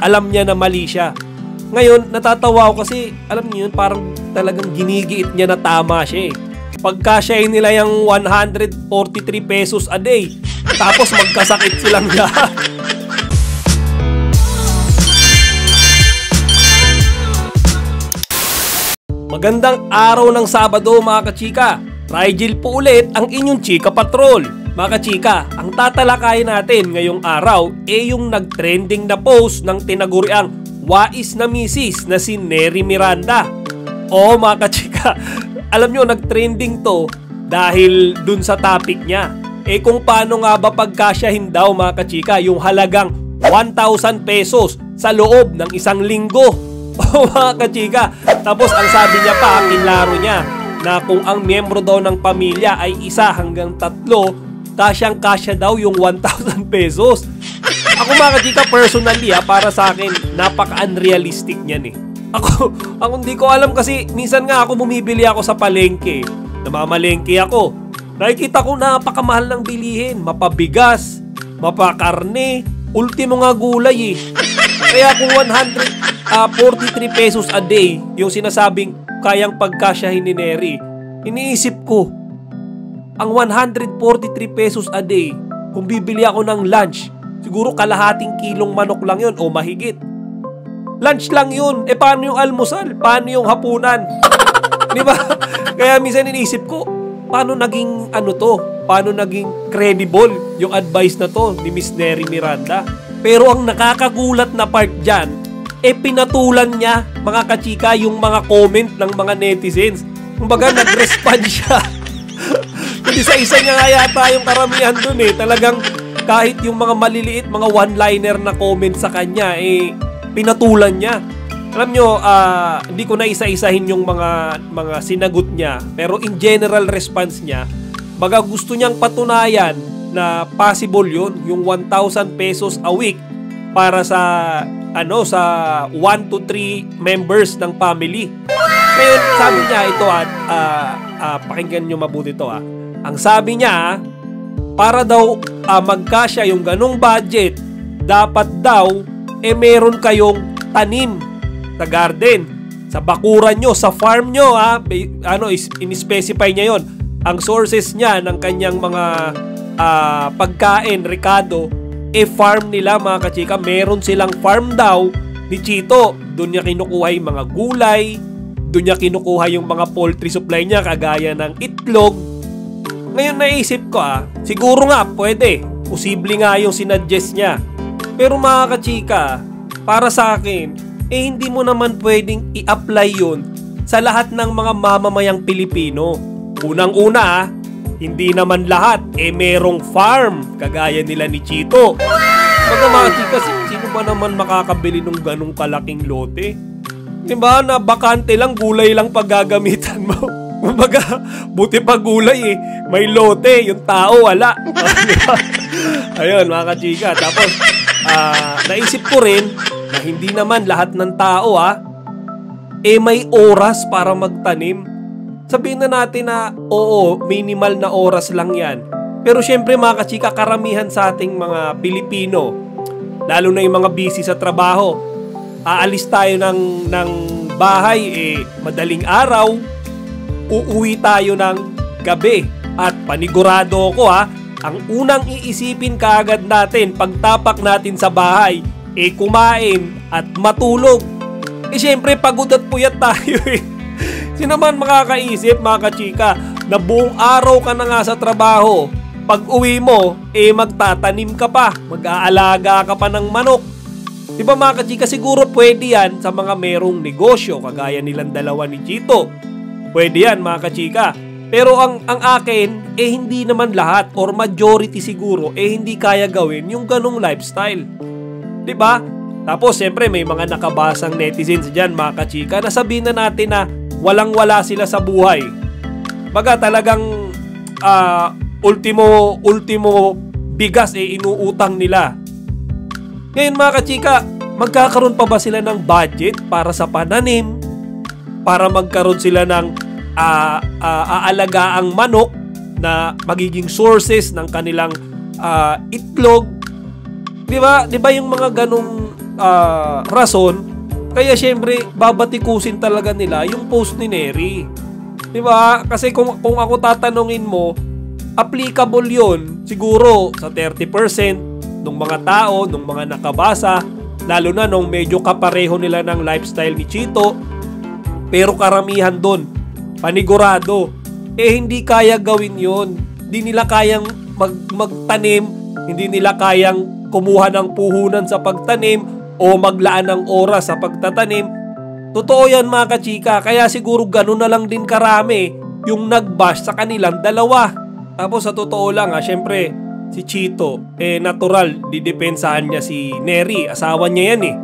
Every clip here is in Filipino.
alam niya na mali siya. Ngayon, natatawa ako kasi, alam niyo yun, parang talagang ginigiit niya na tama siya eh. Pagkasyahin nila yung 143 pesos a day, tapos magkasakit silang lahat. Magandang araw ng Sabado mga kachika. Rigel po ulit ang inyong Chika Patrol. Mga kachika, ang tatalakayin natin ngayong araw ay yung nagtrending na post ng tinaguriang wais na misis na si Neri Miranda. Oo mga kachika, alam nyo nagtrending to dahil dun sa topic niya. Kung paano nga ba pagkasyahin daw mga kachika yung halagang 1,000 pesos sa loob ng isang linggo. O mga kachika, tapos ang sabi niya pa, kinlaro niya na kung ang miyembro daw ng pamilya ay 1 hanggang 3, kasyang-kasya daw yung 1,000 pesos. Ako mga kachika, personally para sa akin, napaka-unrealistic niyan eh. Ako hindi ko alam kasi minsan nga ako bumibili ako sa palengke, namamalengke ako. Nakikita ko napakamahal ng bilihin, mapabigas, mapakarne, ultimo nga gulay eh. Kaya kung 143 pesos a day yung sinasabing kayang pagkasyahin ni Neri, iniisip ko, ang 143 pesos a day, kung bibili ako ng lunch, siguro kalahating kilong manok lang yun o mahigit. Lunch lang yun. Paano yung almusal? Paano yung hapunan? Di ba? Kaya minsan iniisip ko, paano naging paano naging credible yung advice na to ni Miss Neri Miranda? Pero ang nakakagulat na part dyan, pinatulan niya, mga kachika, yung mga comment ng mga netizens. Kumbaga, nag-respond siya. Hindi sa isa niya nga yata yung karamihan dun eh. Talagang kahit yung mga maliliit, mga one-liner na comment sa kanya, pinatulan niya. Alam nyo, hindi ko na isa-isahin yung mga sinagot niya. Pero in general response niya, baga gusto niyang patunayan na possible yun, yung 1,000 pesos a week para sa 1 to 3 members ng family. Ngayon, sabi niya ito pakinggan nyo mabuti ito Ang sabi niya, para daw magkasya yung ganong budget, dapat daw meron kayong tanim sa garden, sa bakuran nyo, sa farm nyo in-specify niya yon. Ang sources niya ng kanyang mga pagkain, Ricardo, farm nila mga kachika. Meron silang farm daw ni Chito. Doon niya kinukuha yung mga gulay, doon niya kinukuha yung mga poultry supply niya kagaya ng itlog. Ngayon naisip ko siguro nga pwede, posible nga yung sinuggest niya. Pero mga kachika, para sa akin, hindi mo naman pwedeng i-apply yun sa lahat ng mga mamamayang Pilipino. Unang-una hindi naman lahat merong farm kagaya nila ni Chito. Mga mga chika, sino ba naman makakabili ng ganong kalaking lote? Diba na bakante lang, gulay lang paggagamitan mo. Kumbaga, buti pa gulay may lote, yung tao wala. Ayun mga kachika. Tapos naisip ko rin na hindi naman lahat ng tao may oras para magtanim. Sabihin na natin na oo, minimal na oras lang yan. Pero syempre mga kachika, karamihan sa ating mga Pilipino, lalo na yung mga busy sa trabaho, aalis tayo ng bahay madaling araw, uuwi tayo ng gabi. At panigurado ko ang unang iisipin kaagad natin pagtapak natin sa bahay, kumain at matulog. Syempre pagod at puyat tayo Sino man makakaisip mga kachika na buong araw ka na nga sa trabaho, pag uwi mo, magtatanim ka pa, mag-aalaga ka pa ng manok. Diba mga kachika, siguro pwede yan sa mga merong negosyo, kagaya nilang dalawa ni Chito. Pwede yan mga kachika. Pero ang akin, hindi naman lahat or majority siguro, hindi kaya gawin yung ganong lifestyle. Diba? Tapos siyempre may mga nakabasang netizens dyan mga kachika na sabihin na natin na walang-wala sila sa buhay. Baga talagang ultimo bigas inuutang nila. Ngayon mga kachika, magkakaroon pa ba sila ng budget para sa pananim? Para magkaroon sila ng aalagaang manok na magiging sources ng kanilang itlog? Di ba yung mga ganong rason, kaya syempre babatikusin talaga nila yung post ni Neri. Diba? Kasi kung ako tatanungin mo, applicable yun siguro sa 30% ng mga tao, ng mga nakabasa, lalo na nung medyo kapareho nila ng lifestyle ni Chito. Pero karamihan doon, panigurado, hindi kaya gawin yun. Hindi nila kayang magtanim, hindi nila kayang kumuha ng puhunan sa pagtanim o maglaan ng oras sa pagtatanim. Totoo yan mga kachika, kaya siguro ganun na lang din karami yung nagbash sa kanilang dalawa. Tapos sa totoo lang syempre si Chito, natural, didepensahan niya si Neri, asawa niya yan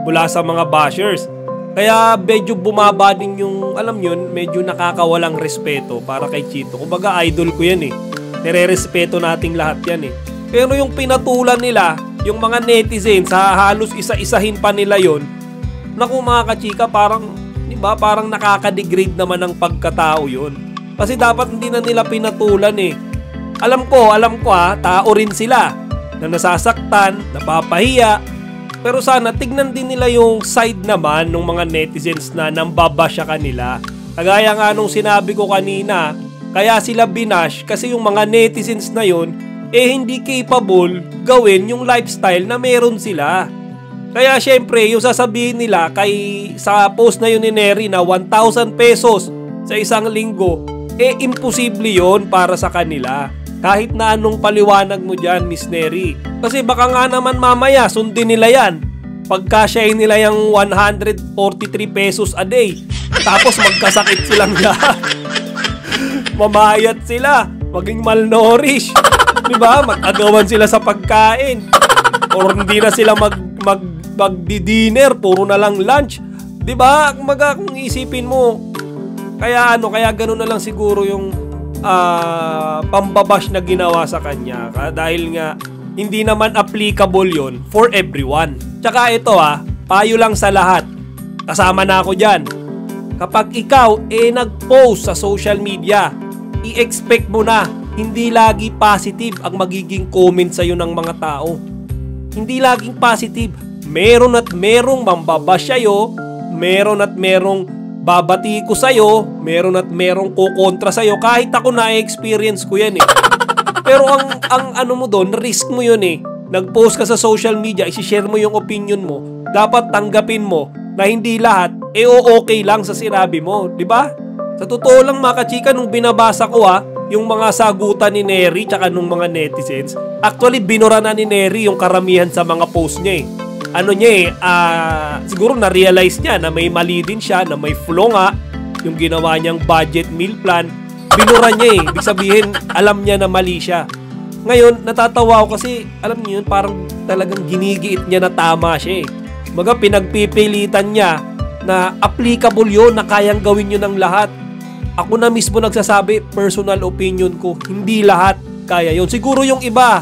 mula sa mga bashers. Kaya medyo bumaba din yung, alam yun, medyo nakakawalang respeto para kay Chito. Kumbaga idol ko yan nire-respeto nating lahat yan Pero yung pinatulan nila, yung mga netizens, halos isa-isahin pa nila yon. Naku mga kachika, parang, diba, parang nakaka-degrade naman ng pagkatao yon. Kasi dapat hindi na nila pinatulan Alam ko tao rin sila na nasasaktan, napapahiya. Pero sana tignan din nila yung side naman ng mga netizens na nambabasya kanila. Kagaya nga nung sinabi ko kanina, kaya sila binash kasi yung mga netizens na yun hindi capable gawin yung lifestyle na meron sila. Kaya syempre yung sasabihin nila sa post na yun ni Neri na 1,000 pesos sa isang linggo, imposible yun para sa kanila. Kahit na anong paliwanag mo dyan, Miss Neri. Kasi baka nga naman mamaya sundin nila yan. Pagkasyahin nila yung 143 pesos a day. Tapos magkasakit silang lahat. Mamayat sila. Maging malnourished. Diba? Mag-agawan sila sa pagkain. Or hindi na sila magdi-dinner. Puro na lang lunch. Diba? Kung isipin mo. Kaya ganun na lang siguro yung pambabash na ginawa sa kanya. Dahil nga hindi naman applicable yon for everyone. Tsaka ito payo lang sa lahat. Kasama na ako dyan. Kapag ikaw nag-post sa social media, i-expect mo na hindi lagi positive ang magiging comment sa'yo ng mga tao. Hindi laging positive. Meron at merong mambabash sa'yo, meron at merong babati ko sa'yo, meron at merong kukontra sa'yo. Kahit ako na-experience ko yan Pero ang ano mo doon, risk mo yun Nag-post ka sa social media, isi-share mo yung opinion mo. Dapat tanggapin mo na hindi lahat okay lang sa sinabi mo, di ba? Sa totoo lang mga kachika, nung binabasa ko yung mga sagutan ni Neri tsaka nung mga netizens, actually binura na ni Neri yung karamihan sa mga post niya siguro na-realize niya na may mali din siya, na may flaw nga yung ginawa niyang budget meal plan. Binura niya Ibig sabihin, alam niya na mali siya. Ngayon, natatawa ako kasi, alam niyo yun, parang talagang ginigiit niya na tama siya Baga, pinagpipilitan niya na applicable yun, na kayang gawin yun ng lahat. Ako na mismo nagsasabi, personal opinion ko, hindi lahat kaya yun. Siguro yung iba,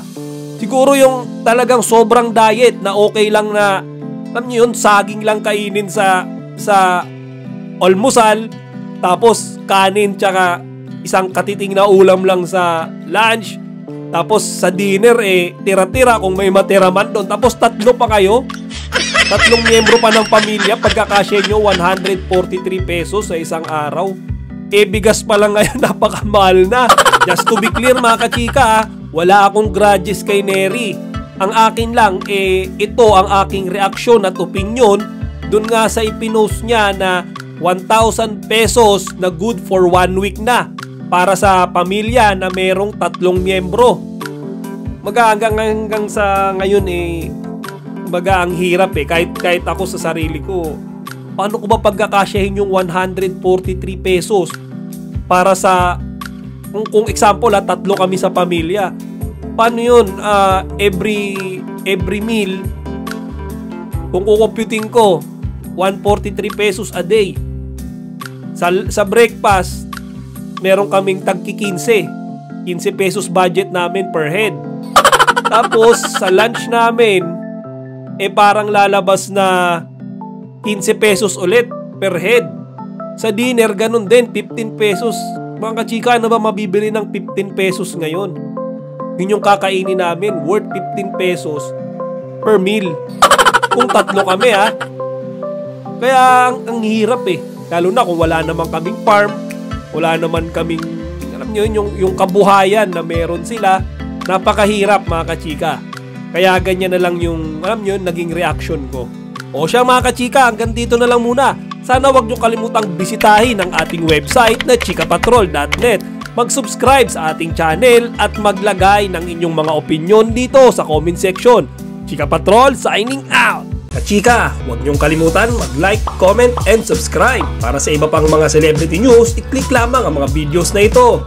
siguro yung talagang sobrang diet na okay lang na, alam niyo yun, saging lang kainin sa almusal, tapos kanin tsaka isang katiting na ulam lang sa lunch, tapos sa dinner tira-tira kung may matira man doon, tapos 3 pa kayo, 3 miyembro pa ng pamilya, pagkakasya nyo 143 pesos sa isang araw. Bigas pa lang ngayon, napakamahal na. Just to be clear mga kachika, wala akong grudges kay Neri. Ang akin lang, ito ang aking reaksyon at opinion dun nga sa ipinost niya na 1,000 pesos na good for 1 week na para sa pamilya na merong 3 miyembro. Hanggang sa ngayon ang hirap kahit ako sa sarili ko. Paano ko ba pagkakasyahin yung 143 pesos para sa, kung example 3 kami sa pamilya. Paano yun? Every meal, kung kukomputing ko, 143 pesos a day. Sa breakfast, meron kaming tagki 15 pesos budget namin per head. Tapos sa lunch namin, parang lalabas na 15 pesos ulit per head. Sa dinner, ganun din, 15 pesos. Mga kachika, ano ba mabibili ng 15 pesos ngayon? Yun yung kakainin namin, worth 15 pesos per meal. kung tatlo kami ha. Kaya ang hirap eh. Lalo na kung wala naman kaming farm, wala naman kaming, alam nyo yun, yung kabuhayan na meron sila. Napakahirap mga kachika. Kaya ganyan na lang yung, alam nyo, naging reaction ko. O siya mga kachika, hanggang dito na lang muna. Sana wag nyo kalimutang bisitahin ang ating website na chikapatrol.net. Mag-subscribe sa ating channel at maglagay ng inyong mga opinion dito sa comment section. Chika Patrol signing out! Kachika, huwag niyong kalimutan mag-like, comment, and subscribe. Para sa iba pang mga celebrity news, i-click lamang ang mga videos na ito.